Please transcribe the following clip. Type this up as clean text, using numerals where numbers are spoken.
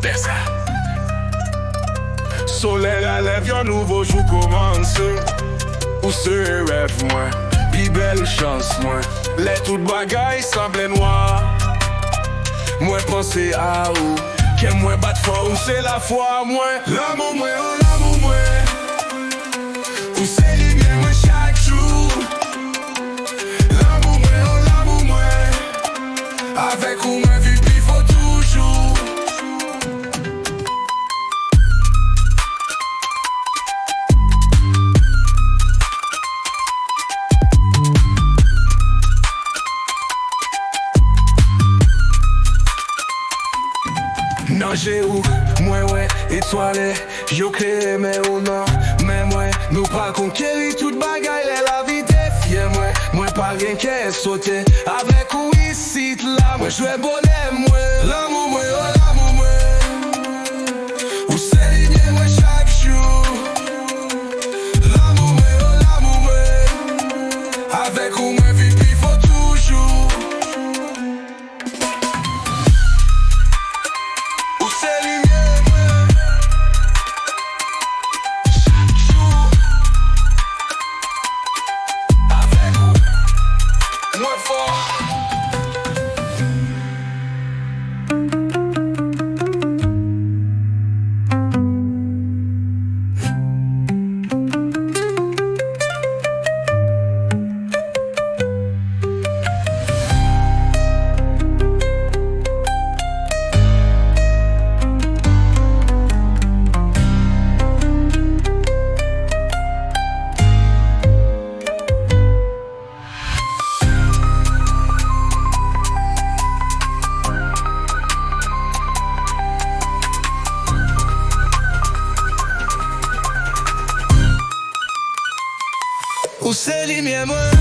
Desa. Soleil à lèvres, yon nouveau jour commence. Ou se rêve moins, pi belle chance moins. Les toutes bagailles semblent noires. Moi penser à ou, que moi bat fort ou c'est la foi moins. L'amour moins, oh l'amour moins. Ou c'est lumière moins chaque jour. L'amour moins, oh l'amour moins. Avec ou moins vie puis faut toujours. Non j'ai ou, moi ouais, étoilé, yo créé mais ou non. Mais moi, nous pas conquérir toute bagaille, la vie défiée moi pas rien qu'à sauter. Avec ou ici là, moi jouer bonnet moi. L'amour moi, oh l'amour moi. Ou c'est ligné moi chaque jour. L'amour moi, oh l'amour moi. Avec ou moi vie puis faut toujours. Ou c'est lumière moi.